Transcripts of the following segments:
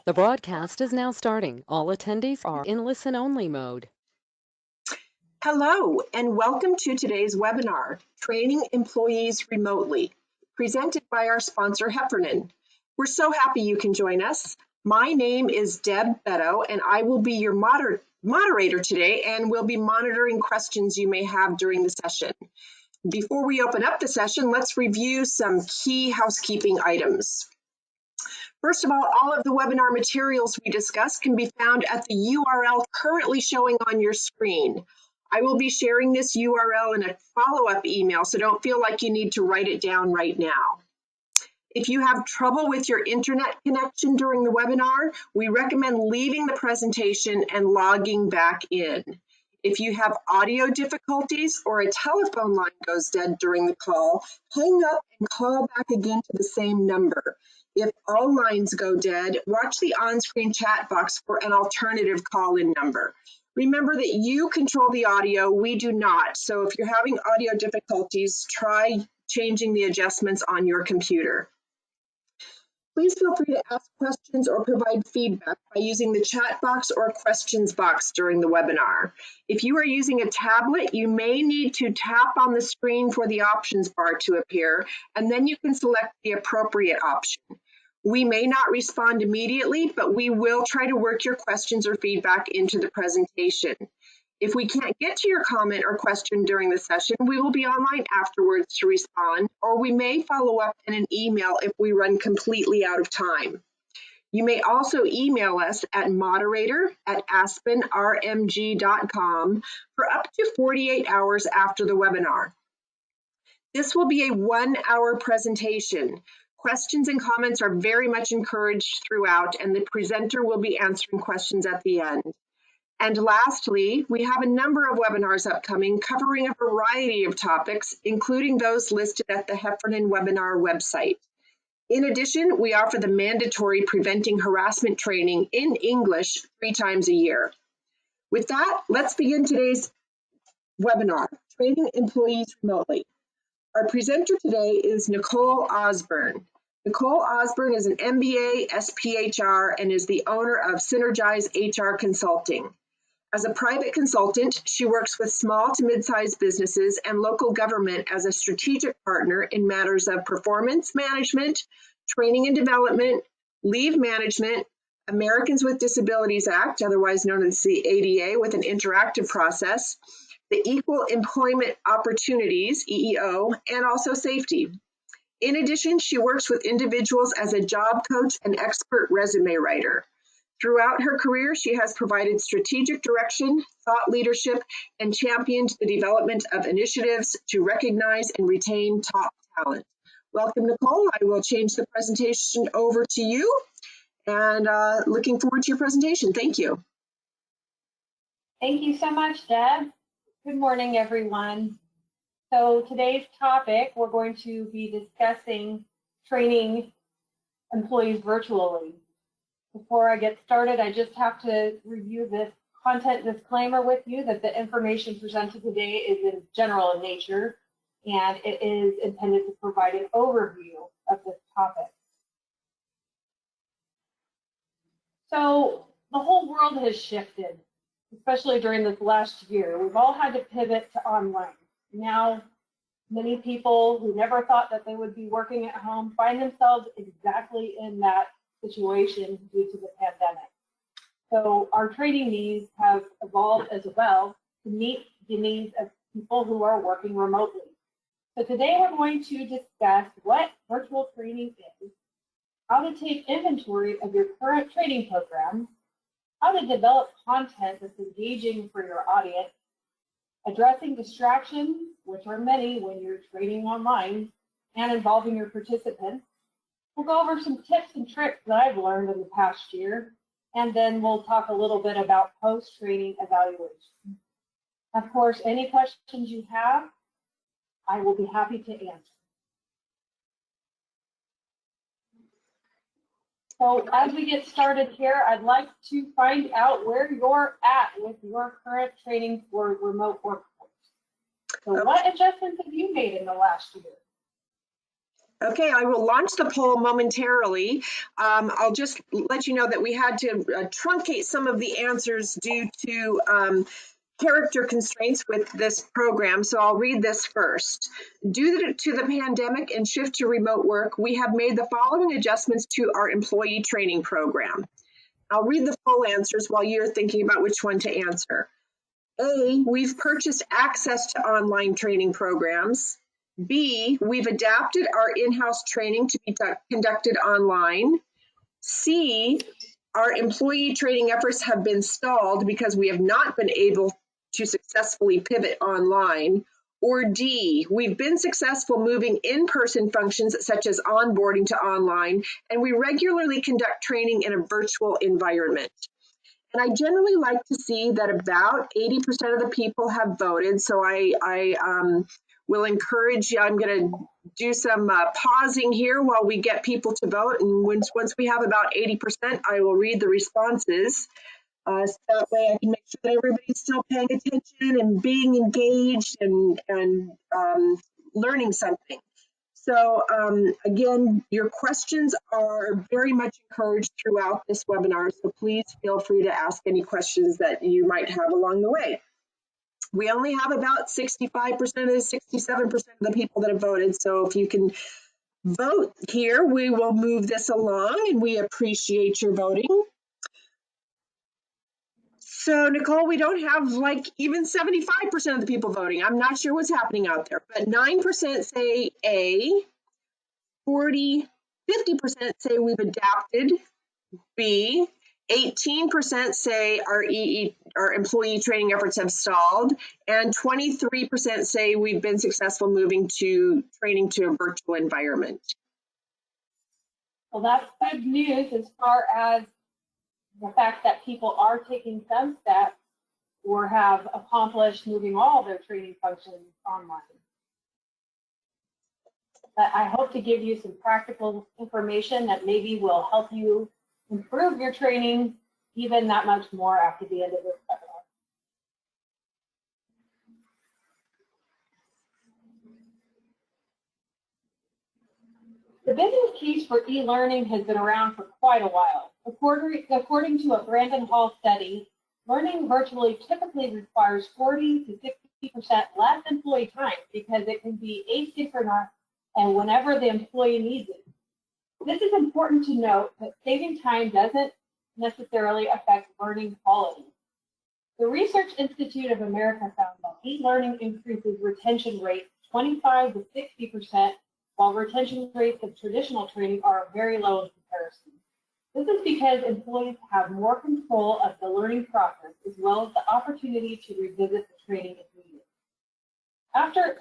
The broadcast is now starting. All attendees are in listen-only mode. Hello, and welcome to today's webinar, Training Employees Remotely, presented by our sponsor, Heffernan. We're so happy you can join us. My name is Deb Beto, and I will be your moderator today, and will be monitoring questions you may have during the session. Before we open up the session, let's review some key housekeeping items. First of all of the webinar materials we discuss can be found at the URL currently showing on your screen. I will be sharing this URL in a follow-up email, so don't feel like you need to write it down right now. If you have trouble with your internet connection during the webinar, we recommend leaving the presentation and logging back in. If you have audio difficulties or a telephone line goes dead during the call, hang up and call back again to the same number. If all lines go dead, watch the on-screen chat box for an alternative call-in number. Remember that you control the audio, we do not. So if you're having audio difficulties, try changing the adjustments on your computer. Please feel free to ask questions or provide feedback by using the chat box or questions box during the webinar. If you are using a tablet, you may need to tap on the screen for the options bar to appear, and then you can select the appropriate option. We may not respond immediately, but we will try to work your questions or feedback into the presentation. If we can't get to your comment or question during the session, we will be online afterwards to respond, or we may follow up in an email if we run completely out of time. You may also email us at moderator@aspenrmg.com for up to 48 hours after the webinar. This will be a 1-hour presentation. Questions and comments are very much encouraged throughout, and the presenter will be answering questions at the end. And lastly, we have a number of webinars upcoming covering a variety of topics, including those listed at the Heffernan webinar website. In addition, we offer the mandatory Preventing Harassment training in English 3 times a year. With that, let's begin today's webinar, Training Employees Remotely. Our presenter today is Nicole Osborne. Nicole Osborne is an MBA, SPHR, and is the owner of Synergize HR Consulting. As a private consultant, she works with small to mid-sized businesses and local government as a strategic partner in matters of performance management, training and development, leave management, Americans with Disabilities Act, otherwise known as the ADA, with an interactive process, the Equal Employment Opportunities, EEO, and also safety. In addition, she works with individuals as a job coach and expert resume writer. Throughout her career, she has provided strategic direction, thought leadership, and championed the development of initiatives to recognize and retain top talent. Welcome, Nicole. I will change the presentation over to you, and looking forward to your presentation. Thank you. Thank you so much, Deb. Good morning, everyone. So today's topic, we're going to be discussing training employees virtually. Before I get started, I just have to review this content disclaimer with you that the information presented today is in general in nature, and it is intended to provide an overview of this topic. So the whole world has shifted, especially during this last year. We've all had to pivot to online. Now, many people who never thought that they would be working at home find themselves exactly in that situation due to the pandemic. So our training needs have evolved as well to meet the needs of people who are working remotely. So today we're going to discuss what virtual training is, how to take inventory of your current training program, how to develop content that's engaging for your audience, addressing distractions, which are many when you're training online, and involving your participants. We'll go over some tips and tricks that I've learned in the past year, and then we'll talk a little bit about post-training evaluation. Of course, any questions you have, I will be happy to answer. So as we get started here, I'd like to find out where you're at with your current training for remote workforce. So what adjustments have you made in the last year? Okay, I will launch the poll momentarily. I'll just let you know that we had to truncate some of the answers due to character constraints with this program, so I'll read this first. Due to the pandemic and shift to remote work, we have made the following adjustments to our employee training program. I'll read the full answers while you're thinking about which one to answer. A, we've purchased access to online training programs. B, we've adapted our in-house training to be conducted online. C, our employee training efforts have been stalled because we have not been able to successfully pivot online. Or D, we've been successful moving in-person functions such as onboarding to online, and we regularly conduct training in a virtual environment. And I generally like to see that about 80% of the people have voted. So I will encourage you. I'm going to do some pausing here while we get people to vote. And once we have about 80%, I will read the responses. So that way I can make sure that everybody's still paying attention and being engaged and learning something. So again, your questions are very much encouraged throughout this webinar, so please feel free to ask any questions that you might have along the way. We only have about 65% to 67% of the people that have voted, so if you can vote here, we will move this along, and we appreciate your voting. So Nicole, we don't have like even 75% of the people voting. I'm not sure what's happening out there, but 9% say A. 50% say we've adapted. B, 18% say our employee training efforts have stalled, and 23% say we've been successful moving to training to a virtual environment. Well, that's good news as far as the fact that people are taking some steps or have accomplished moving all their training functions online. But I hope to give you some practical information that maybe will help you improve your training even that much more after the end of this webinar. The business case for e-learning has been around for quite a while. According to a Brandon Hall study, learning virtually typically requires 40 to 60% less employee time because it can be asynchronous and whenever the employee needs it. This is important to note that saving time doesn't necessarily affect learning quality. The Research Institute of America found that e-learning increases retention rates 25 to 60%, while retention rates of traditional training are very low in comparison. This is because employees have more control of the learning process as well as the opportunity to revisit the training if needed. After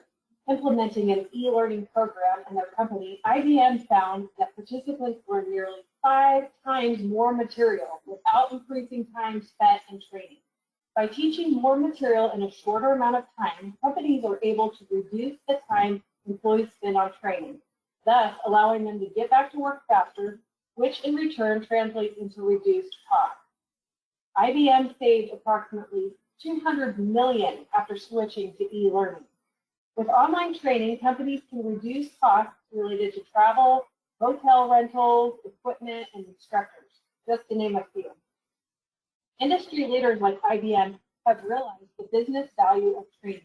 implementing an e-learning program in their company, IBM found that participants learned nearly 5 times more material without increasing time spent in training. By teaching more material in a shorter amount of time, companies are able to reduce the time employees spend on training, thus allowing them to get back to work faster, which in return translates into reduced costs. IBM saved approximately $200 million after switching to e-learning. With online training, companies can reduce costs related to travel, hotel rentals, equipment, and instructors, just to name a few. Industry leaders like IBM have realized the business value of training.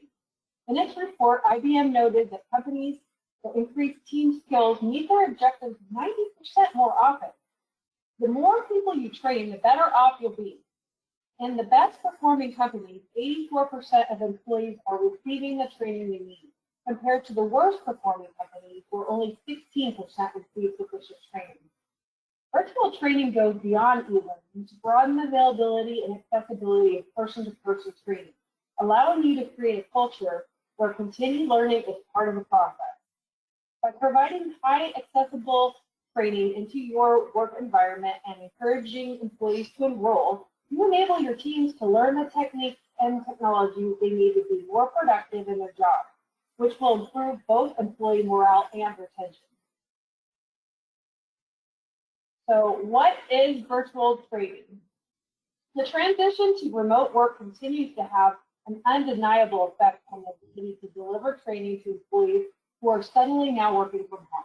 In its report, IBM noted that companies that increase team skills meet their objectives 90% more often. The more people you train, the better off you'll be. In the best performing companies, 84% of employees are receiving the training they need, compared to the worst performing companies where only 16% receive sufficient training. Virtual training goes beyond e-learning to broaden the availability and accessibility of person-to-person training, allowing you to create a culture where continued learning is part of the process. By providing high accessible training into your work environment and encouraging employees to enroll, you enable your teams to learn the techniques and technologies they need to be more productive in their job, which will improve both employee morale and retention. So what is virtual training? The transition to remote work continues to have an undeniable effect on the ability to deliver training to employees who are suddenly now working from home.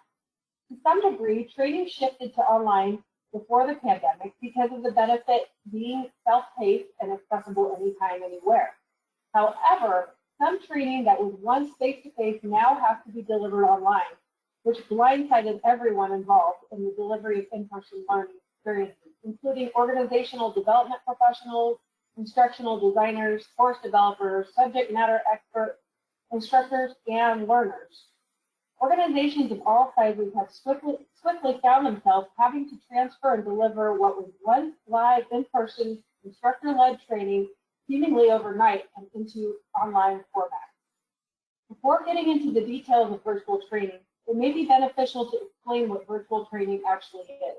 To some degree, training shifted to online before the pandemic because of the benefit being self-paced and accessible anytime, anywhere. However, some training that was once face-to-face now has to be delivered online, which blindsided everyone involved in the delivery of in-person learning experiences, including organizational development professionals, instructional designers, course developers, subject matter experts, instructors, and learners. Organizations of all sizes have swiftly found themselves having to transfer and deliver what was once live in-person instructor-led training seemingly overnight and into online formats. Before getting into the details of virtual training, it may be beneficial to explain what virtual training actually is.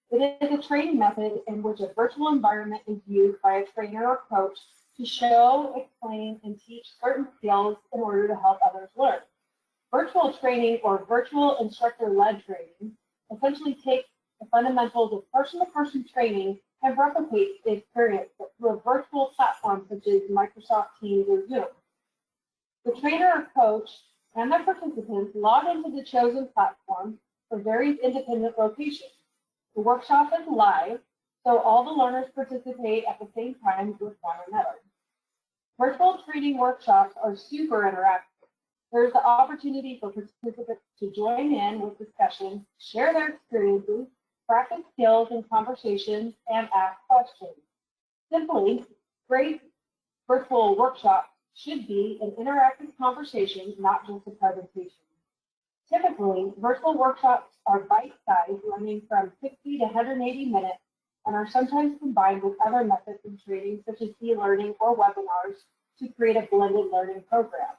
It is a training method in which a virtual environment is used by a trainer or coach to show, explain, and teach certain skills in order to help others learn. Virtual training or virtual instructor-led training essentially takes the fundamentals of person-to-person training and replicates the experience through a virtual platform such as Microsoft Teams or Zoom. The trainer or coach and their participants log into the chosen platform for various independent locations. The workshop is live, so all the learners participate at the same time with one another. Virtual training workshops are super interactive. There's the opportunity for participants to join in with discussion, share their experiences, practice skills and conversations, and ask questions. Simply, great virtual workshops should be an interactive conversation, not just a presentation. Typically, virtual workshops are bite-sized, running from 60 to 180 minutes, and are sometimes combined with other methods of training, such as e-learning or webinars, to create a blended learning program.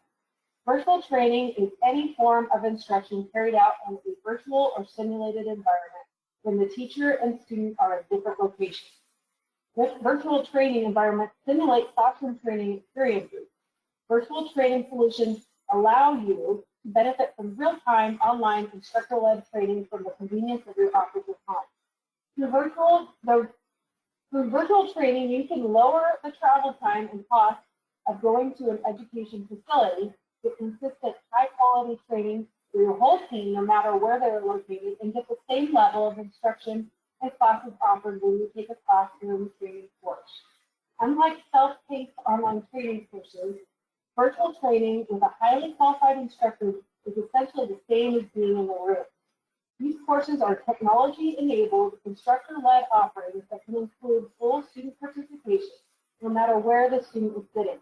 Virtual training is any form of instruction carried out in a virtual or simulated environment when the teacher and student are at different locations. This virtual training environment simulates classroom training experiences. Virtual training solutions allow you to benefit from real-time online instructor-led training from the convenience of your office or home. Through virtual training, you can lower the travel time and cost of going to an education facility with consistent, high-quality training for your whole team, no matter where they are located, and get the same level of instruction and classes offered when you take a classroom training course. Unlike self-paced online training courses, virtual training with a highly qualified instructor is essentially the same as being in the room. These courses are technology-enabled, instructor-led offerings that can include full student participation, no matter where the student is sitting.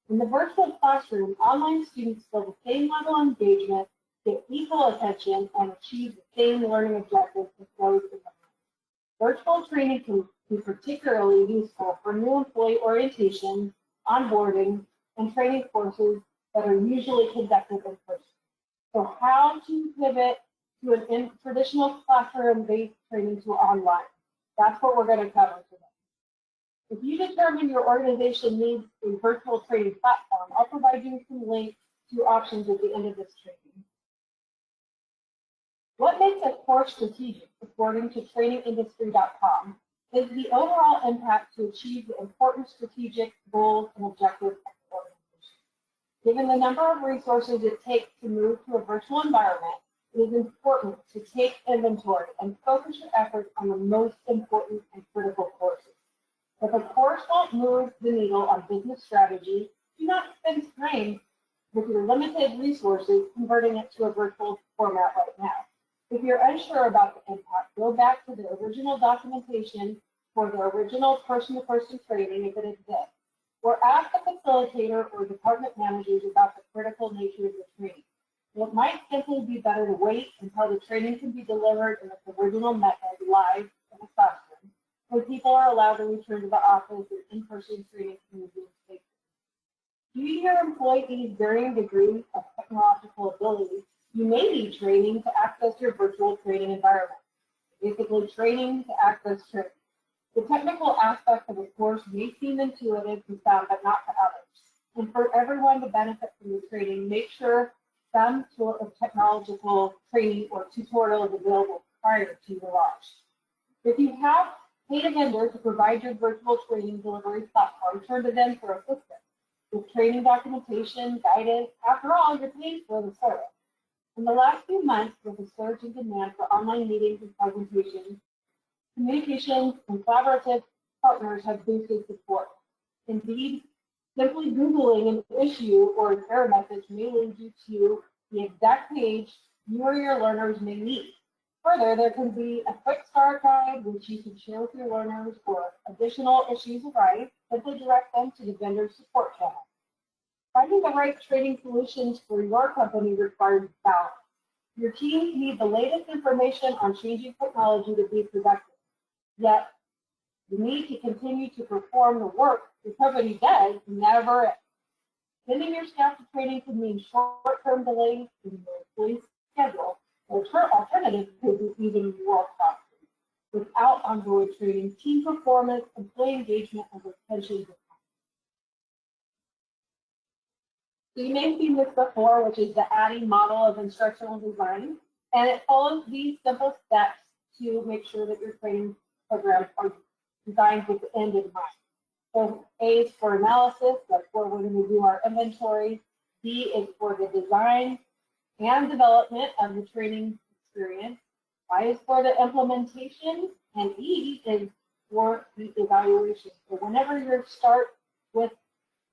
In the virtual classroom, online students feel the same level of engagement, get equal attention, and achieve the same learning objectives as those in the room. Virtual training can be particularly useful for new employee orientation, onboarding, and training courses that are usually conducted in person. So how to pivot to an traditional classroom-based training to online? That's what we're going to cover today. If you determine your organization needs a virtual training platform, I'll provide you some links to options at the end of this training. What makes a course strategic, according to trainingindustry.com, is the overall impact to achieve the important strategic goals and objectives of the organization. Given the number of resources it takes to move to a virtual environment, it is important to take inventory and focus your efforts on the most important and critical courses. If a course won't move the needle on business strategy, do not spend time with your limited resources converting it to a virtual format right now. If you're unsure about the impact, go back to the original documentation for the original person-to-person training if it exists, or ask the facilitator or department managers about the critical nature of the training. It might simply be better to wait until the training can be delivered in its original method live in the classroom, when people are allowed to return to the office and in-person training can resume safely. Due to your employees' varying degrees of technological ability, you may need training to access your virtual training environment. Basically, training to access training. The technical aspects of a course may seem intuitive to some, but not to others. And for everyone to benefit from the training, make sure some sort of technological training or tutorial is available prior to your launch. If you have paid a vendor to provide your virtual training delivery platform, turn to them for assistance with training documentation, guidance. After all, you're paying for the service. In the last few months, with a surge in demand for online meetings and presentations, communications and collaborative partners have boosted support. Indeed, simply Googling an issue or an error message may lead you to the exact page you or your learners may need. Further, there can be a quick start guide which you can share with your learners, or additional issues arise, simply direct them to the vendor support channel. Finding the right training solutions for your company requires balance. Your teams need the latest information on changing technology to be productive. Yet, the need to continue to perform the work your company does never ends. Sending your staff to training could mean short-term delays in your employee's schedule, or alternatives could be even more costly. Without ongoing training, team performance, employee engagement, and retention decline. So you may have seen this before, which is the ADDIE model of instructional design, and it follows these simple steps to make sure that your training programs are designed with the end in mind. So A is for analysis, that's where we're going to do our inventory. B is for the design and development of the training experience. I is for the implementation, and E is for the evaluation. So whenever you start with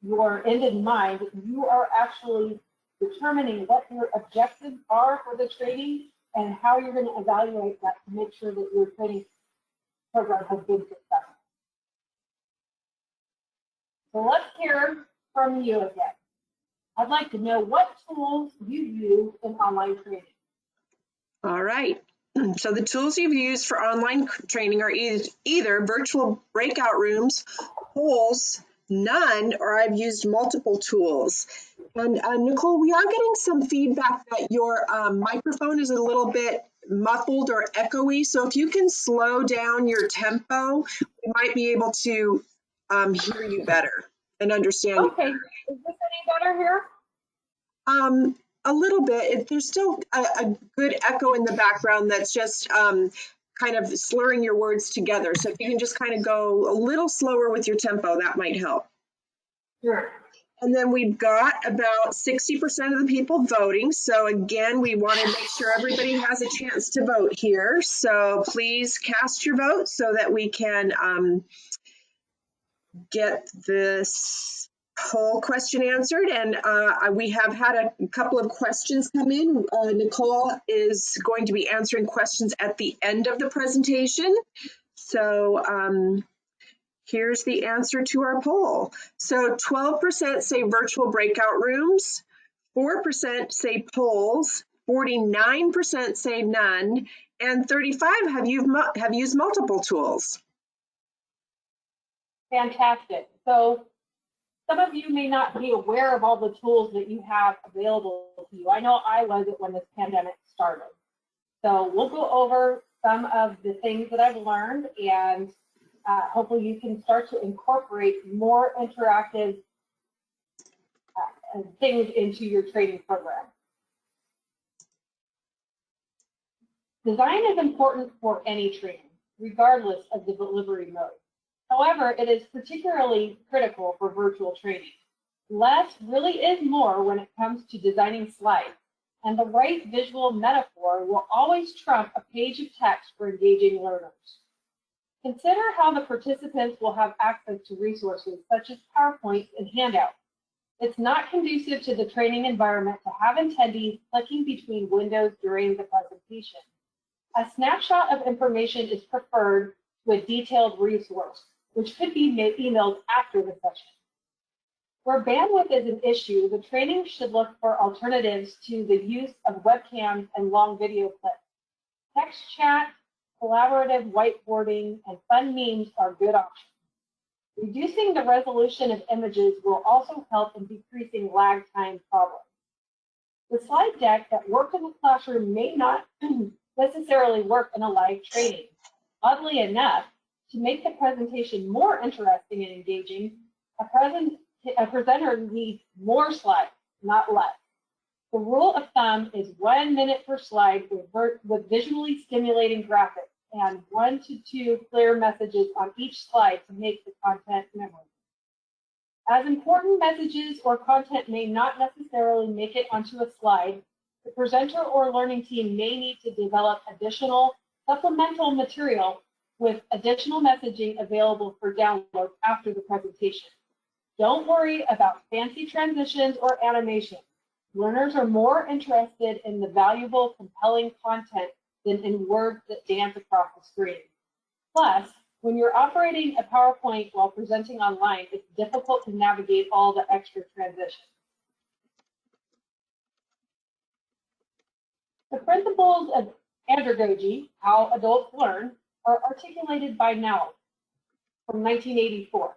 your end in mind, you are actually determining what your objectives are for the training and how you're going to evaluate that to make sure that your training program has been successful. So let's hear from you again. I'd like to know what tools you use in online training. All right. So the tools you've used for online training are either virtual breakout rooms, polls, none, or I've used multiple tools. And Nicole, we are getting some feedback that your microphone is a little bit muffled or echoey. So if you can slow down your tempo, we might be able to hear you better and understand you. Okay, is this any better here? A little bit. There's still a good echo in the background that's just kind of slurring your words together. So if you can just kind of go a little slower with your tempo, that might help. Sure. And then we've got about 60% of the people voting. So again, we want to make sure everybody has a chance to vote here. So please cast your vote so that we can get this whole question answered. And we have had a couple of questions come in. Nicole is going to be answering questions at the end of the presentation. So here's the answer to our poll. So 12% say virtual breakout rooms, 4% say polls, 49% say none, and 35% have used multiple tools. Fantastic. So some of you may not be aware of all the tools that you have available to you. I know I wasn't when this pandemic started. So we'll go over some of the things that I've learned, and hopefully you can start to incorporate more interactive things into your training program. Design is important for any training, regardless of the delivery mode. However, it is particularly critical for virtual training. Less really is more when it comes to designing slides, and the right visual metaphor will always trump a page of text for engaging learners. Consider how the participants will have access to resources such as PowerPoints and handouts. It's not conducive to the training environment to have attendees clicking between windows during the presentation. A snapshot of information is preferred to a detailed resource, which could be emailed after the session. Where bandwidth is an issue, the training should look for alternatives to the use of webcams and long video clips. Text chat, collaborative whiteboarding, and fun memes are good options. Reducing the resolution of images will also help in decreasing lag time problems. The slide deck that worked in the classroom may not necessarily work in a live training. Oddly enough, to make the presentation more interesting and engaging, a presenter needs more slides, not less. The rule of thumb is 1 minute per slide with visually stimulating graphics and 1 to 2 clear messages on each slide to make the content memorable. As important messages or content may not necessarily make it onto a slide, The presenter or learning team may need to develop additional supplemental material with additional messaging available for download after the presentation. Don't worry about fancy transitions or animations. Learners are more interested in the valuable, compelling content than in words that dance across the screen. Plus, when you're operating a PowerPoint while presenting online, it's difficult to navigate all the extra transitions. The principles of andragogy, how adults learn, are articulated by Knowles from 1984.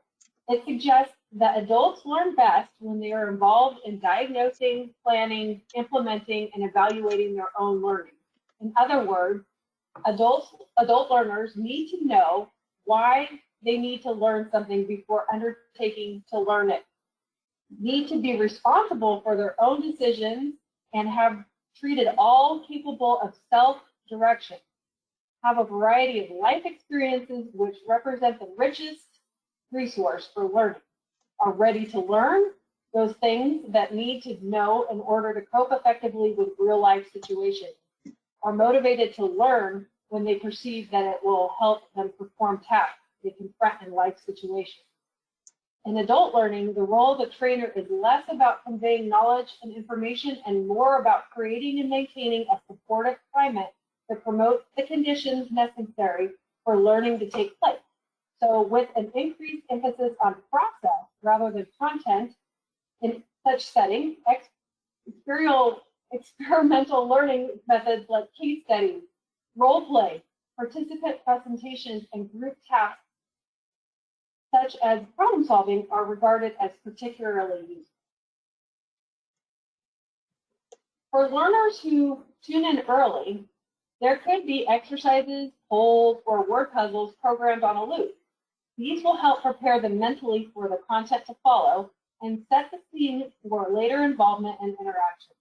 It suggests that adults learn best when they are involved in diagnosing, planning, implementing, and evaluating their own learning. In other words, adult learners need to know why they need to learn something before undertaking to learn it, need to be responsible for their own decisions, and have treated all capable of self-direction, have a variety of life experiences which represent the richest resource for learning, are ready to learn those things that need to know in order to cope effectively with real-life situations, are motivated to learn when they perceive that it will help them perform tasks they confront in life situations. In adult learning, the role of the trainer is less about conveying knowledge and information and more about creating and maintaining a supportive climate that promotes the conditions necessary for learning to take place. So with an increased emphasis on process rather than content, in such settings, experimental learning methods like case studies, role play, participant presentations, and group tasks such as problem solving are regarded as particularly useful. For learners who tune in early, there could be exercises, polls, or word puzzles programmed on a loop. These will help prepare them mentally for the content to follow and set the scene for later involvement and interaction.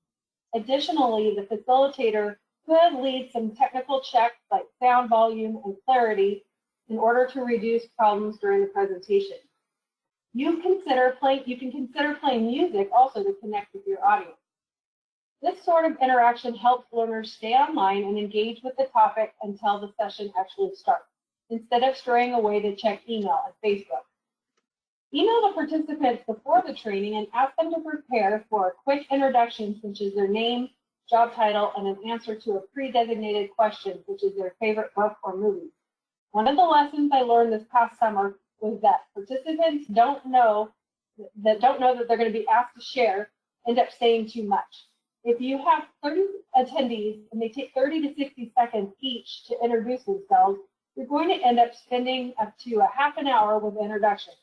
Additionally, the facilitator could lead some technical checks like sound volume and clarity in order to reduce problems during the presentation. You can consider playing music also to connect with your audience. This sort of interaction helps learners stay online and engage with the topic until the session actually starts, instead of straying away to check email and Facebook. Email the participants before the training and ask them to prepare for a quick introduction, such as their name, job title, and an answer to a pre-designated question, such as their favorite book or movie. One of the lessons I learned this past summer was that participants don't know that they're going to be asked to share end up saying too much. If you have 30 attendees and they take 30 to 60 seconds each to introduce themselves, you're going to end up spending up to a half an hour with introductions.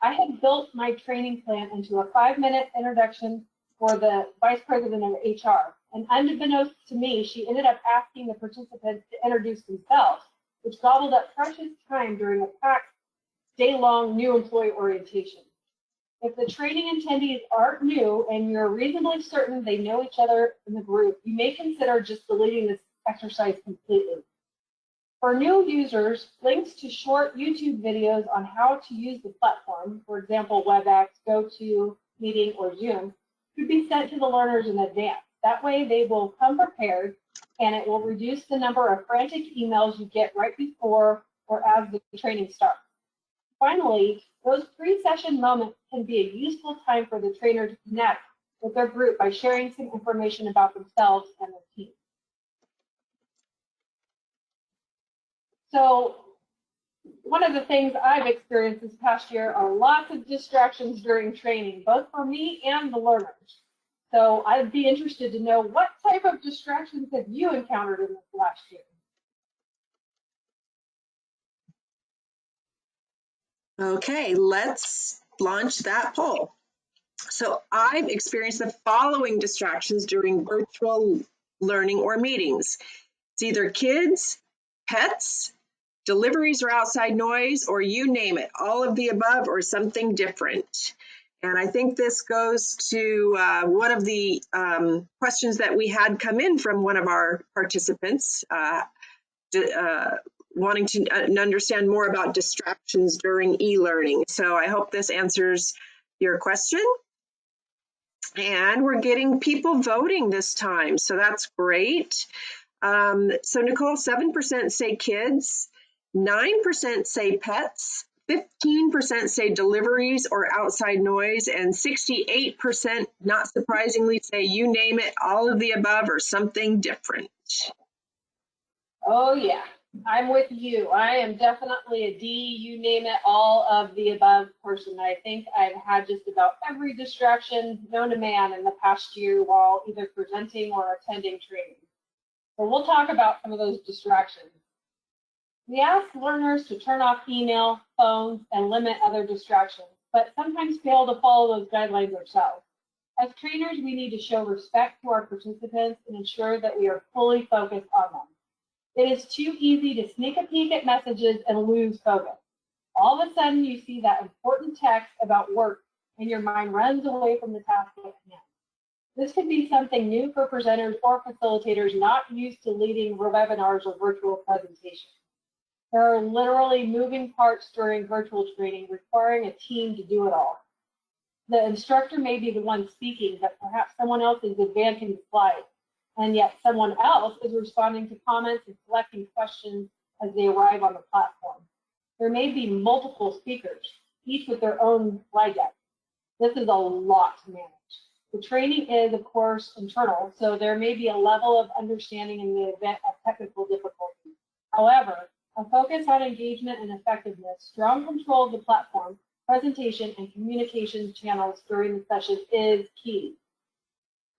I had built my training plan into a 5-minute introduction for the vice president of HR, and unbeknownst to me, she ended up asking the participants to introduce themselves, which gobbled up precious time during a packed day-long new employee orientation. If the training attendees aren't new and you're reasonably certain they know each other in the group, you may consider just deleting this exercise completely. For new users, links to short YouTube videos on how to use the platform, for example, WebEx, GoToMeeting, or Zoom, could be sent to the learners in advance. That way they will come prepared, and it will reduce the number of frantic emails you get right before or as the training starts. Finally, those pre-session moments can be a useful time for the trainer to connect with their group by sharing some information about themselves and their team. So one of the things I've experienced this past year are lots of distractions during training, both for me and the learners. So I'd be interested to know, what type of distractions have you encountered in this last year? Okay, let's launch that poll. So I've experienced the following distractions during virtual learning or meetings. It's either kids, pets, deliveries or outside noise, or you name it, all of the above or something different. And I think this goes to one of the questions that we had come in from one of our participants, wanting to understand more about distractions during e-learning. So I hope this answers your question. And we're getting people voting this time, so that's great. So Nicole, 7% say kids, 9% say pets, 15% say deliveries or outside noise, and 68%, not surprisingly, say you name it, all of the above or something different. Oh yeah, I'm with you. I am definitely a D, you name it, all of the above person. I think I've had just about every distraction known to man in the past year while either presenting or attending training. So we'll talk about some of those distractions. We ask learners to turn off email, phones, and limit other distractions, but sometimes fail to follow those guidelines ourselves. As trainers, we need to show respect to our participants and ensure that we are fully focused on them. It is too easy to sneak a peek at messages and lose focus. All of a sudden, you see that important text about work and your mind runs away from the task at hand. This could be something new for presenters or facilitators not used to leading webinars or virtual presentations. There are literally moving parts during virtual training requiring a team to do it all. The instructor may be the one speaking, but perhaps someone else is advancing the slides, and yet someone else is responding to comments and collecting questions as they arrive on the platform. There may be multiple speakers, each with their own slide deck. This is a lot to manage. The training is, of course, internal, so there may be a level of understanding in the event of technical difficulty. However, a focus on engagement and effectiveness, strong control of the platform, presentation, and communication channels during the session is key.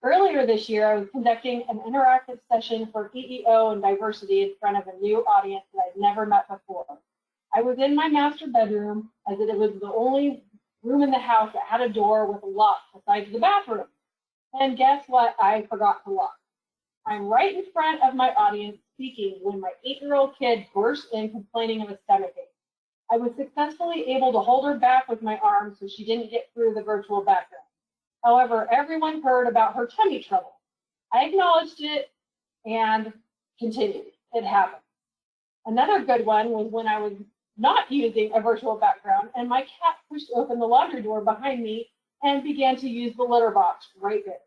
Earlier this year, I was conducting an interactive session for EEO and diversity in front of a new audience that I'd never met before. I was in my master bedroom, as it was the only room in the house that had a door with a lock besides the bathroom. And guess what? I forgot to lock. I'm right in front of my audience speaking when my 8-year-old kid burst in complaining of a stomachache. I was successfully able to hold her back with my arm so she didn't get through the virtual background. However, everyone heard about her tummy trouble. I acknowledged it and continued. It happened. Another good one was when I was not using a virtual background and my cat pushed open the laundry door behind me and began to use the litter box right there.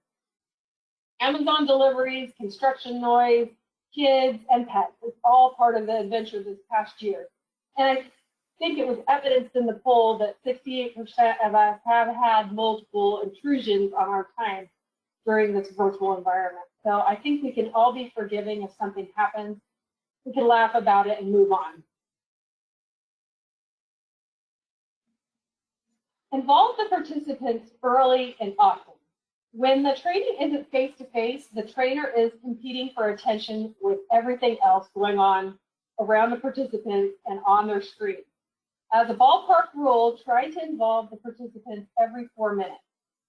Amazon deliveries, construction noise, kids, and pets. It's all part of the adventure this past year. And I think it was evidenced in the poll that 68% of us have had multiple intrusions on our time during this virtual environment. So I think we can all be forgiving if something happens. We can laugh about it and move on. Involve the participants early and often. When the training isn't face-to-face, the trainer is competing for attention with everything else going on around the participants and on their screen. As a ballpark rule, try to involve the participants every 4 minutes.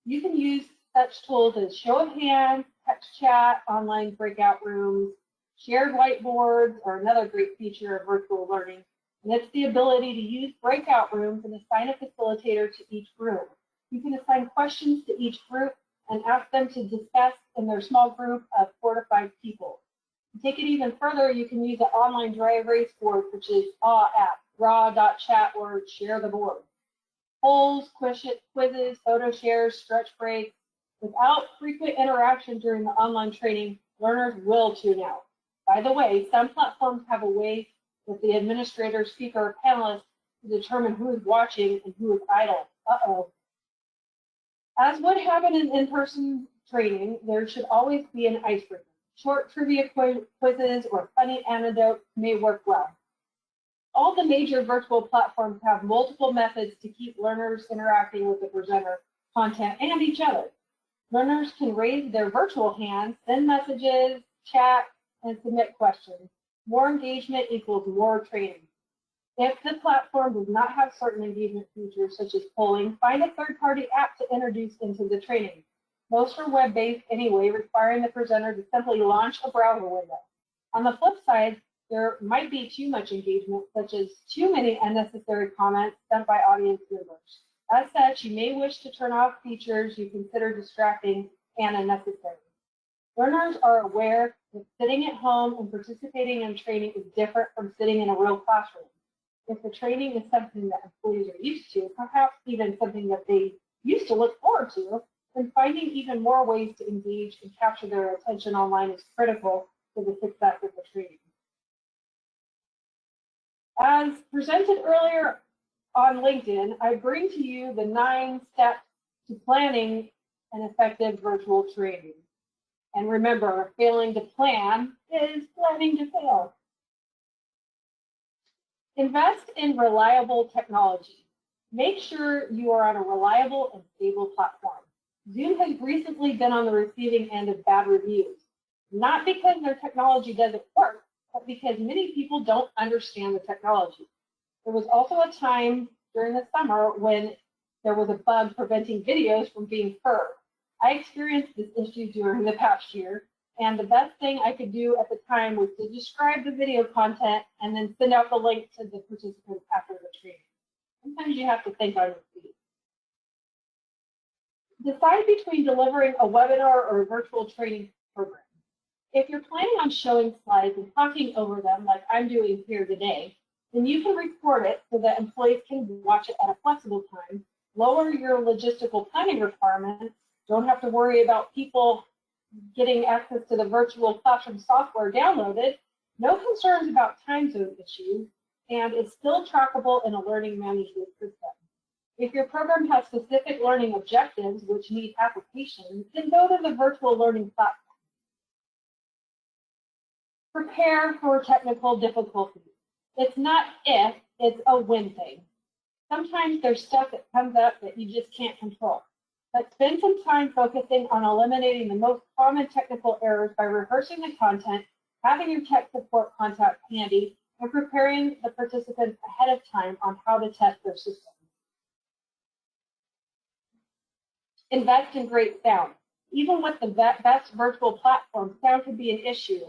You can use such tools as show of hands, text chat, online breakout rooms, shared whiteboards, or another great feature of virtual learning. And it's the ability to use breakout rooms and assign a facilitator to each room. You can assign questions to each group and ask them to discuss in their small group of 4 to 5 people. To take it even further, you can use an online dry erase board, such as app, raw.chat, or share the board. Polls, quizzes, photo shares, stretch breaks. Without frequent interaction during the online training, learners will tune out. By the way, some platforms have a way with the administrator, speaker, or panelist to determine who is watching and who is idle. Uh-oh. As would happen in in-person training, there should always be an icebreaker. Short trivia quizzes or funny anecdotes may work well. All the major virtual platforms have multiple methods to keep learners interacting with the presenter, content, and each other. Learners can raise their virtual hands, send messages, chat, and submit questions. More engagement equals more training. If the platform does not have certain engagement features, such as polling, find a third-party app to introduce into the training. Most are web-based anyway, requiring the presenter to simply launch a browser window. On the flip side, there might be too much engagement, such as too many unnecessary comments sent by audience members. As such, you may wish to turn off features you consider distracting and unnecessary. Learners are aware that sitting at home and participating in training is different from sitting in a real classroom. If the training is something that employees are used to, perhaps even something that they used to look forward to, and finding even more ways to engage and capture their attention online is critical to the success of the training. As presented earlier on LinkedIn, I bring to you the 9 steps to planning an effective virtual training. And remember, failing to plan is planning to fail. Invest in reliable technology. Make sure you are on a reliable and stable platform. Zoom has recently been on the receiving end of bad reviews, not because their technology doesn't work, but because many people don't understand the technology. There was also a time during the summer when there was a bug preventing videos from being heard. I experienced this issue during the past year, and the best thing I could do at the time was to describe the video content and then send out the link to the participants after the training. Sometimes you have to think on your feet. Decide between delivering a webinar or a virtual training program. If you're planning on showing slides and talking over them like I'm doing here today, then you can record it so that employees can watch it at a flexible time, lower your logistical planning requirements, don't have to worry about people getting access to the virtual classroom software downloaded, no concerns about time zone issues, and is still trackable in a learning management system. If your program has specific learning objectives which need application, then go to the virtual learning platform. Prepare for technical difficulties. It's not if, it's a when thing. Sometimes there's stuff that comes up that you just can't control. But spend some time focusing on eliminating the most common technical errors by rehearsing the content, having your tech support contact handy, and preparing the participants ahead of time on how to test their system. Invest in great sound. Even with the best virtual platform, sound can be an issue.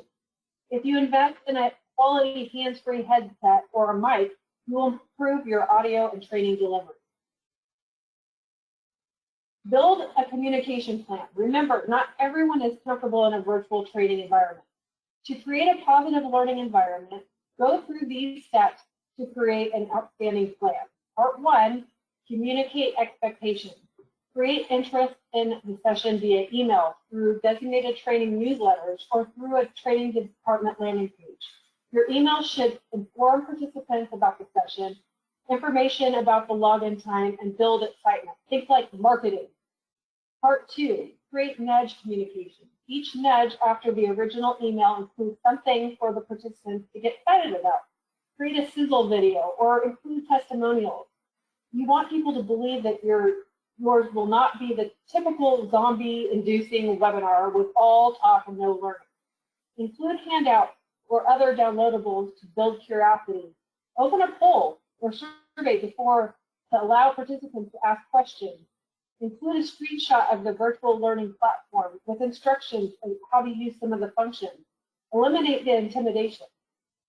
If you invest in a quality hands-free headset or a mic, you will improve your audio and training delivery. Build a communication plan. Remember, not everyone is comfortable in a virtual training environment. To create a positive learning environment, go through these steps to create an outstanding plan. Part 1, communicate expectations. Create interest in the session via email, through designated training newsletters, or through a training department landing page. Your email should inform participants about the session, information about the login time, and build excitement. Think like marketing. Part 2, create nudge communication. Each nudge after the original email includes something for the participants to get excited about. Create a sizzle video or include testimonials. You want people to believe that yours will not be the typical zombie-inducing webinar with all talk and no learning. Include handouts or other downloadables to build curiosity. Open a poll or survey before to allow participants to ask questions. Include a screenshot of the virtual learning platform with instructions on how to use some of the functions. Eliminate the intimidation.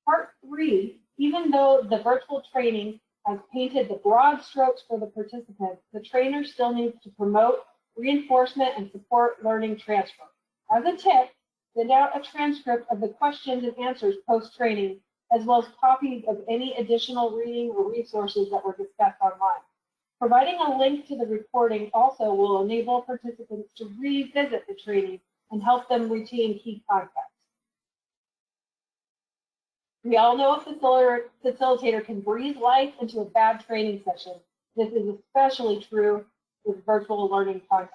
Part 3, even though the virtual training has painted the broad strokes for the participants, the trainer still needs to promote reinforcement and support learning transfer. As a tip, send out a transcript of the questions and answers post-training, as well as copies of any additional reading or resources that were discussed online. Providing a link to the recording also will enable participants to revisit the training and help them retain key concepts. We all know a facilitator can breathe life into a bad training session. This is especially true with virtual learning content.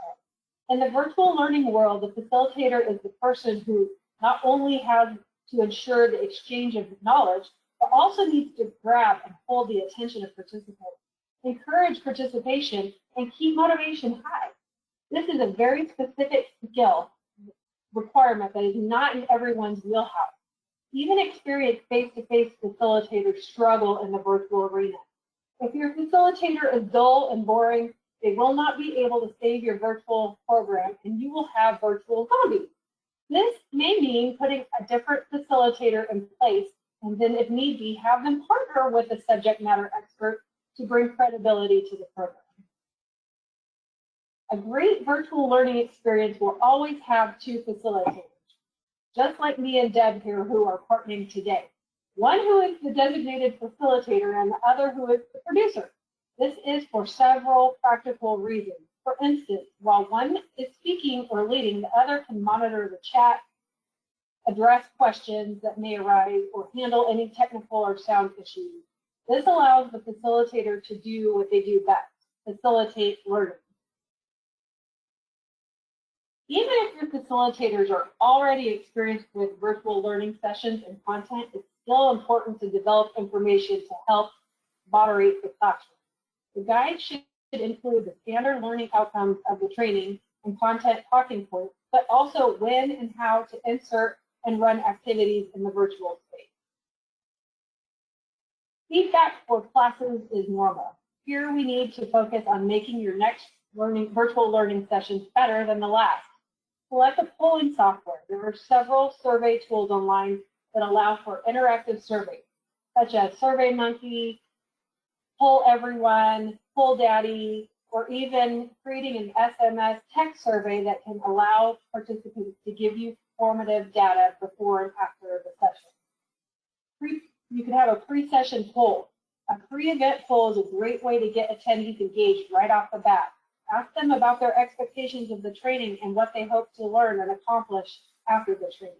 In the virtual learning world, the facilitator is the person who not only has to ensure the exchange of knowledge, but also needs to grab and hold the attention of participants, encourage participation, and keep motivation high. This is a very specific skill requirement that is not in everyone's wheelhouse. Even experienced face-to-face facilitators struggle in the virtual arena. If your facilitator is dull and boring, they will not be able to save your virtual program, and you will have virtual zombies. This may mean putting a different facilitator in place, and then if need be, have them partner with a subject matter expert to bring credibility to the program. A great virtual learning experience will always have 2 facilitators, just like me and Deb here, who are partnering today. One who is the designated facilitator and the other who is the producer. This is for several practical reasons. For instance, while one is speaking or leading, the other can monitor the chat, address questions that may arise, or handle any technical or sound issues. This allows the facilitator to do what they do best, facilitate learning. Even if your facilitators are already experienced with virtual learning sessions and content, it's still important to develop information to help moderate the classroom. The guide should include the standard learning outcomes of the training and content talking points, but also when and how to insert and run activities in the virtual space. Feedback for classes is normal. Here we need to focus on making your next virtual learning sessions better than the last. Select the polling software. There are several survey tools online that allow for interactive surveys, such as SurveyMonkey, Poll Everyone, Poll Daddy, or even creating an SMS text survey that can allow participants to give you formative data before and after the session. You can have a pre-session poll. A pre-event poll is a great way to get attendees engaged right off the bat. Ask them about their expectations of the training and what they hope to learn and accomplish after the training.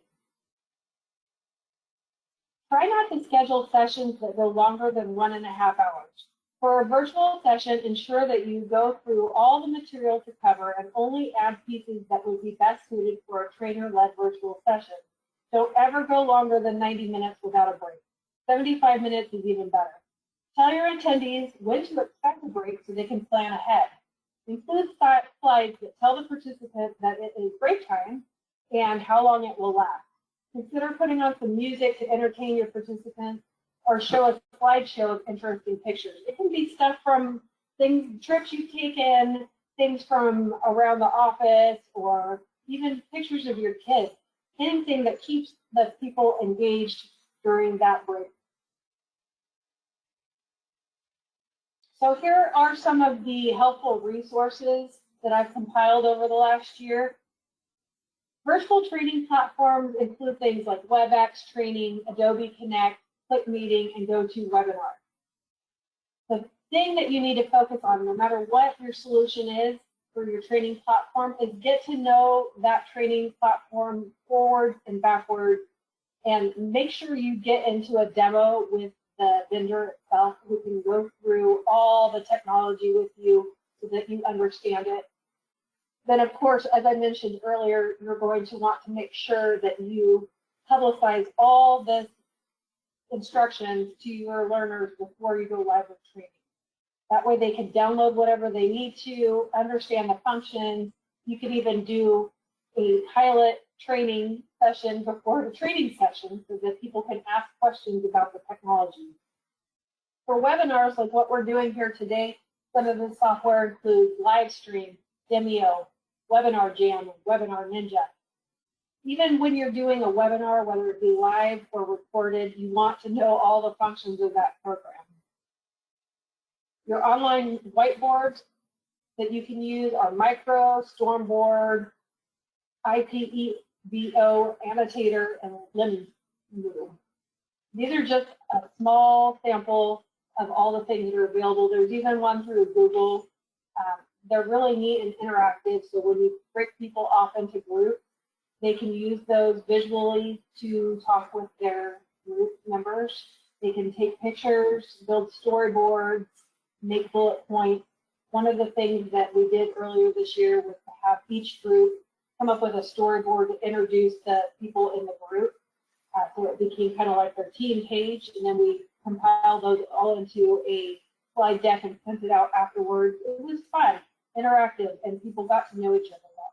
Try not to schedule sessions that go longer than 1.5 hours. For a virtual session, ensure that you go through all the material to cover and only add pieces that would be best suited for a trainer-led virtual session. Don't ever go longer than 90 minutes without a break. 75 minutes is even better. Tell your attendees when to expect a break so they can plan ahead. Include slides that tell the participant that it is break time and how long it will last. Consider putting on some music to entertain your participants or show a slideshow of interesting pictures. It can be stuff from trips you've taken, things from around the office, or even pictures of your kids. Anything that keeps the people engaged during that break. So here are some of the helpful resources that I've compiled over the last year. Virtual training platforms include things like WebEx Training, Adobe Connect, ClickMeeting, and GoToWebinar. The thing that you need to focus on, no matter what your solution is for your training platform, is get to know that training platform forward and backward, and make sure you get into a demo with the vendor itself who can go through all the technology with you so that you understand it. Then, of course, as I mentioned earlier, you're going to want to make sure that you publicize all this instructions to your learners before you go live with training. That way they can download whatever they need to, understand the functions. You can even do a pilot training session before the training session so that people can ask questions about the technology. For webinars like what we're doing here today, some of the software includes Livestream, Demio, Webinar Jam, and Webinar Ninja. Even when you're doing a webinar, whether it be live or recorded, you want to know all the functions of that program. Your online whiteboards that you can use are Micro, Stormboard, IPEVO, Annotator, and Limbo. These are just a small sample of all the things that are available. There's even one through Google. They're really neat and interactive, so when you break people off into groups, they can use those visually to talk with their group members. They can take pictures, build storyboards, make bullet points. One of the things that we did earlier this year was to have each group come up with a storyboard to introduce the people in the group. So it became kind of like their team page, and then we compiled those all into a slide deck and sent it out afterwards. It was fun, interactive, and people got to know each other well.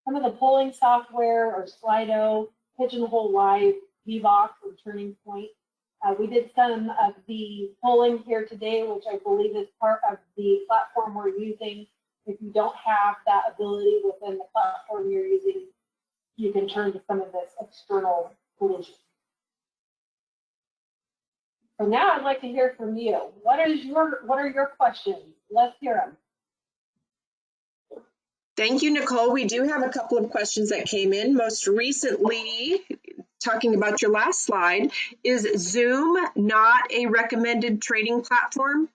Some of the polling software are Slido, Pigeonhole Live, Vvox, or Turning Point. We did some of the polling here today, which I believe is part of the platform we're using. If you don't have that ability within the platform you're using, you can turn to some of this external solution. So now I'd like to hear from you. What are your questions? Let's hear them. Thank you, Nicole. We do have a couple of questions that came in. Most recently, talking about your last slide, is Zoom not a recommended training platform?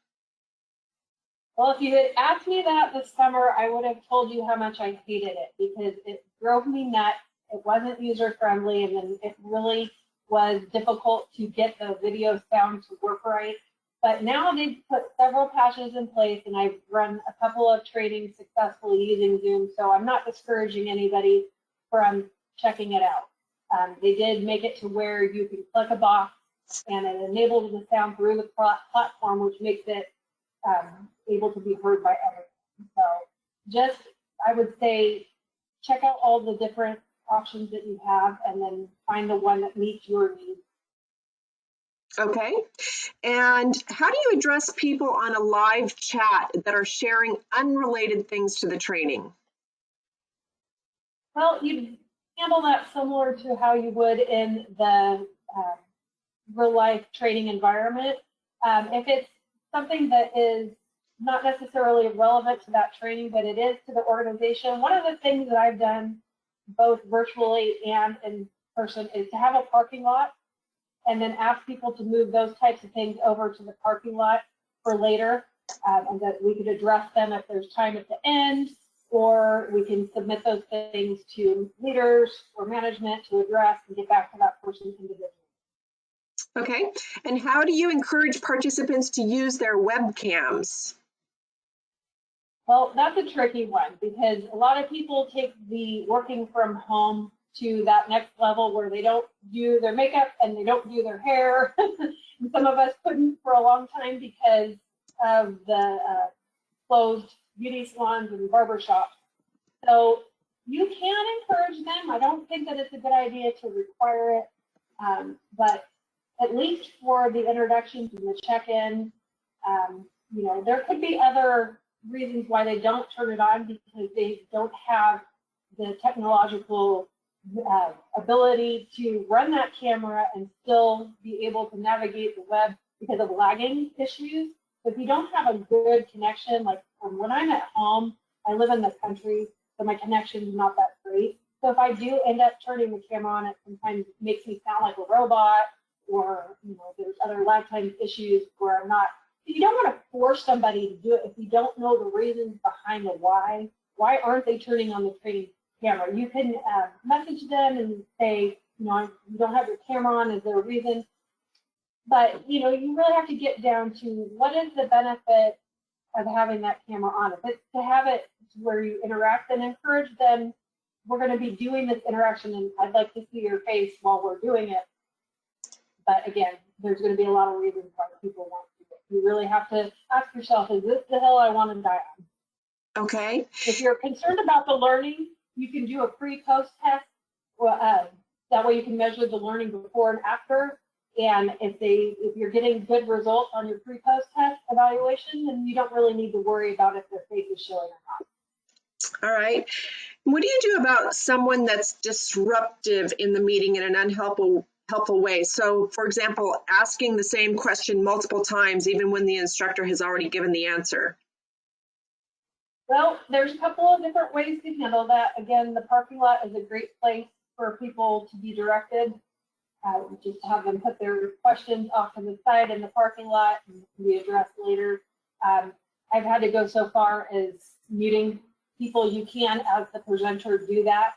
Well, if you had asked me that this summer, I would have told you how much I hated it because it drove me nuts. It wasn't user friendly, and then it really was difficult to get the video sound to work right. But now they've put several patches in place, and I've run a couple of trainings successfully using Zoom, so I'm not discouraging anybody from checking it out. They did make it to where you can click a box, and it enables the sound through the platform, which makes it able to be heard by everyone. So just, I would say, check out all the different options that you have and then find the one that meets your needs. Okay. And how do you address people on a live chat that are sharing unrelated things to the training? Well, you handle that similar to how you would in the real life training environment. If it's something that is not necessarily relevant to that training, but it is to the organization, one of the things that I've done both virtually and in person is to have a parking lot and then ask people to move those types of things over to the parking lot for later, and that we could address them if there's time at the end, or we can submit those things to leaders or management to address and get back to that person individually. Okay. And how do you encourage participants to use their webcams? Well, that's a tricky one because a lot of people take the working from home to that next level where they don't do their makeup and they don't do their hair. Some of us couldn't for a long time because of the closed beauty salons and barbershops. So you can encourage them. I don't think that it's a good idea to require it, but at least for the introductions and the check-in, you know, there could be other reasons why they don't turn it on because they don't have the technological ability to run that camera and still be able to navigate the web because of lagging issues. So if you don't have a good connection, like when I'm at home, I live in the country, so my connection is not that great. So if I do end up turning the camera on, it sometimes makes me sound like a robot, or you know, there's other lag time issues where I'm not. You don't want to force somebody to do it if you don't know the reasons behind the why. Why aren't they turning on the training camera? You can message them and say, you know, you don't have your camera on. Is there a reason? But you know, you really have to get down to what is the benefit of having that camera on. If it's to have it where you interact, and encourage them. We're going to be doing this interaction, and I'd like to see your face while we're doing it. But again, there's going to be a lot of reasons why people won't do it. You really have to ask yourself, is this the hill I want to die on? Okay. If you're concerned about the learning, you can do a pre-post test. That way you can measure the learning before and after. And if you're getting good results on your pre-post test evaluation, then you don't really need to worry about if their face is showing or not. All right. What do you do about someone that's disruptive in the meeting in an unhelpful way? So, for example, asking the same question multiple times, even when the instructor has already given the answer. Well, there's a couple of different ways to handle that. Again, the parking lot is a great place for people to be directed. Just have them put their questions off to the side in the parking lot and be addressed later. I've had to go so far as muting people. You can, as the presenter, do that,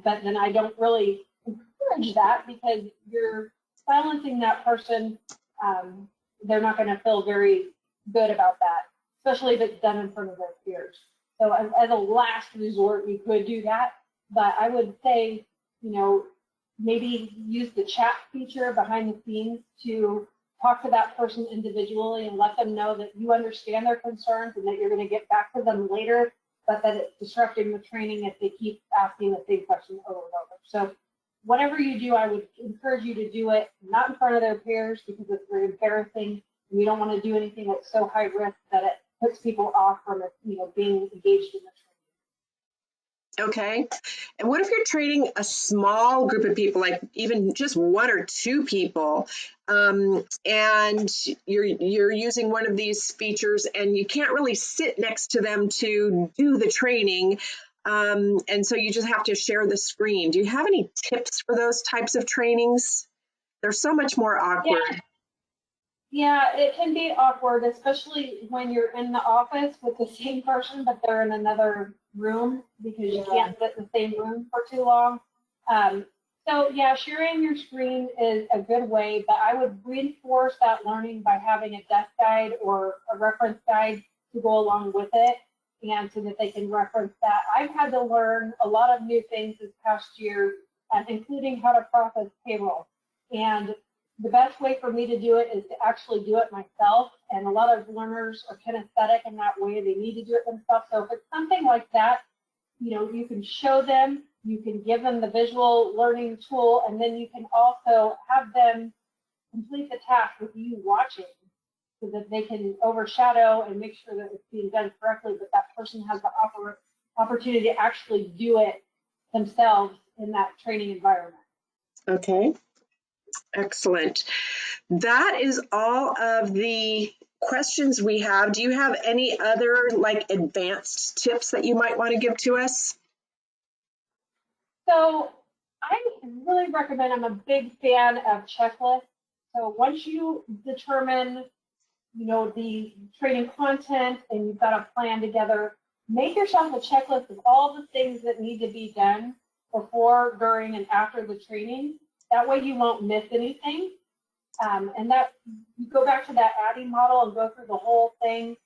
but then I don't really encourage that because you're silencing that person. They're not going to feel very good about that, especially if it's done in front of their peers. So as a last resort, you could do that, but I would say, you know, maybe use the chat feature behind the scenes to talk to that person individually and let them know that you understand their concerns and that you're going to get back to them later, but that it's disrupting the training if they keep asking the same question over and over. So whatever you do, I would encourage you to do it not in front of their peers because it's very embarrassing, and you don't want to do anything that's so high risk that it puts people off from being engaged in the training. Okay. And what if you're training a small group of people, like even just one or two people, and you're using one of these features and you can't really sit next to them to do the training, and so you just have to share the screen. Do you have any tips for those types of trainings? They're so much more awkward. Yeah, it can be awkward, especially when you're in the office with the same person, but they're in another room because you can't sit in the same room for too long. So yeah, sharing your screen is a good way, but I would reinforce that learning by having a desk guide or a reference guide to go along with it, and so that they can reference that. I've had to learn a lot of new things this past year, including how to process payroll. And the best way for me to do it is to actually do it myself. And a lot of learners are kinesthetic in that way. They need to do it themselves. So if it's something like that, you can show them, you can give them the visual learning tool, and then you can also have them complete the task with you watching so that they can overshadow and make sure that it's being done correctly, but that person has the opportunity to actually do it themselves in that training environment. Okay, excellent. That is all of the questions we have. Do you have any other like advanced tips that you might want to give to us? So I really recommend, I'm a big fan of checklists. So once you determine, the training content and you've got a plan together, make yourself a checklist of all the things that need to be done before, during, and after the training. That way you won't miss anything. And that you go back to that ADDIE model and go through the whole thing.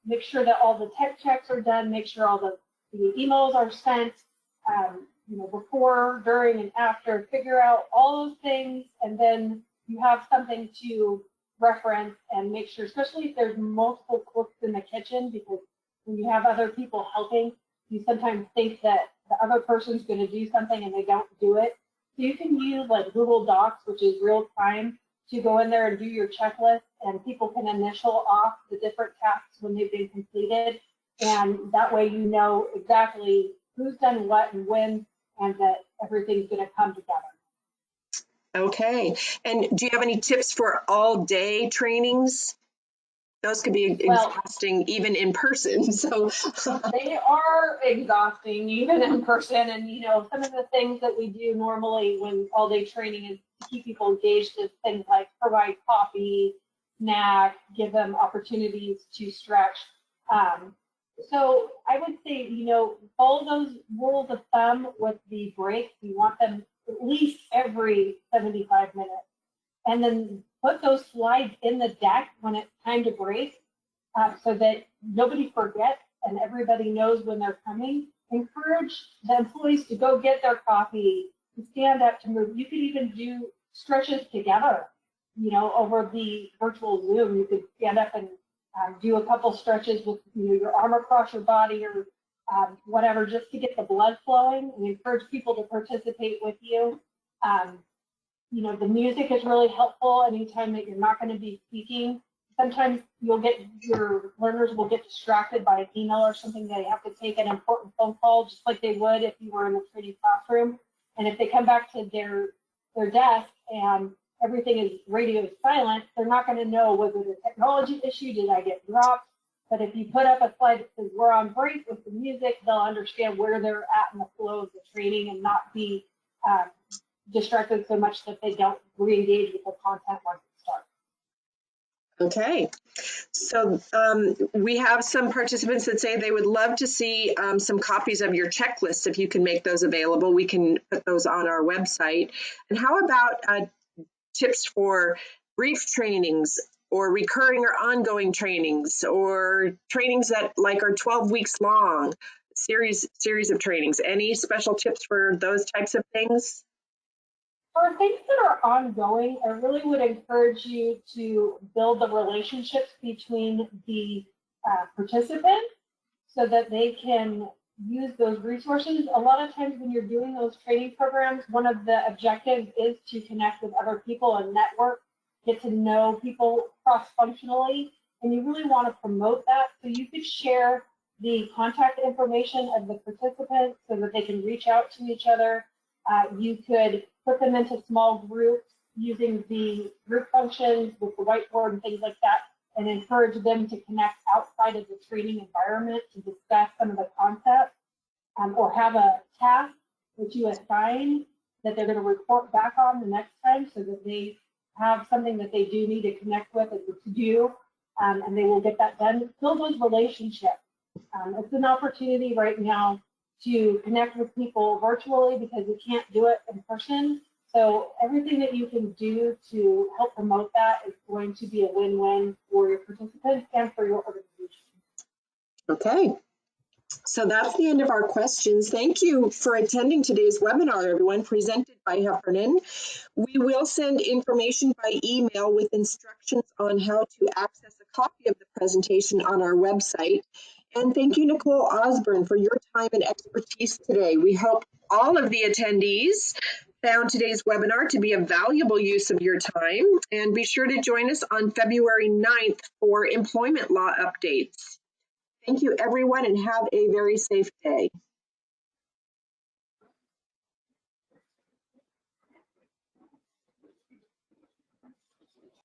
Make sure that all the tech checks are done, make sure all the emails are sent, before, during, and after. Figure out all those things, and then you have something to reference and make sure, especially if there's multiple cooks in the kitchen, because when you have other people helping, you sometimes think that the other person's going to do something and they don't do it. So you can use like Google Docs, which is real time, to go in there and do your checklist, and people can initial off the different tasks when they've been completed. And that way you know exactly who's done what and when, and that everything's going to come together. Okay. And do you have any tips for all day trainings? Those could be exhausting even in person. So they are exhausting even in person. And, some of the things that we do normally when all day training is to keep people engaged is things like provide coffee, snack, give them opportunities to stretch. So I would say, follow those rules of thumb with the breaks. You want them at least every 75 minutes. And then put those slides in the deck when it's time to break, so that nobody forgets and everybody knows when they're coming. Encourage the employees to go get their coffee, to stand up, to move. You could even do stretches together, over the virtual Zoom. You could stand up and do a couple stretches with your arm across your body, or whatever, just to get the blood flowing, and encourage people to participate with you. The music is really helpful anytime that you're not going to be speaking. Sometimes your learners will get distracted by an email or something. They have to take an important phone call, just like they would if you were in a training classroom. And if they come back to their desk and everything is radio silent, they're not going to know, was it a technology issue? Did I get dropped? But if you put up a slide that says we're on break with the music, they'll understand where they're at in the flow of the training and not be distracted so much that they don't re-engage with the content once it starts. Okay, so we have some participants that say they would love to see some copies of your checklists. If you can make those available, we can put those on our website. And how about tips for brief trainings or recurring or ongoing trainings, or trainings that are 12 weeks long, series of trainings? Any special tips for those types of things? For things that are ongoing, I really would encourage you to build the relationships between the participants so that they can use those resources. A lot of times when you're doing those training programs, one of the objectives is to connect with other people and network, get to know people cross-functionally, and you really want to promote that. So you could share the contact information of the participants so that they can reach out to each other. You could put them into small groups using the group functions with the whiteboard and things like that, and encourage them to connect outside of the training environment to discuss some of the concepts, or have a task that you assign that they're going to report back on the next time so that they have something that they do need to connect with and to do, and they will get that done. Build those relationships. It's an opportunity right now to connect with people virtually because we can't do it in person. So everything that you can do to help promote that is going to be a win-win for your participants and for your organization. Okay. So that's the end of our questions. Thank you for attending today's webinar, everyone, presented by Heffernan. We will send information by email with instructions on how to access a copy of the presentation on our website. And thank you, Nicole Osborne, for your time and expertise today. We hope all of the attendees found today's webinar to be a valuable use of your time. And be sure to join us on February 9th for employment law updates. Thank you, everyone, and have a very safe day.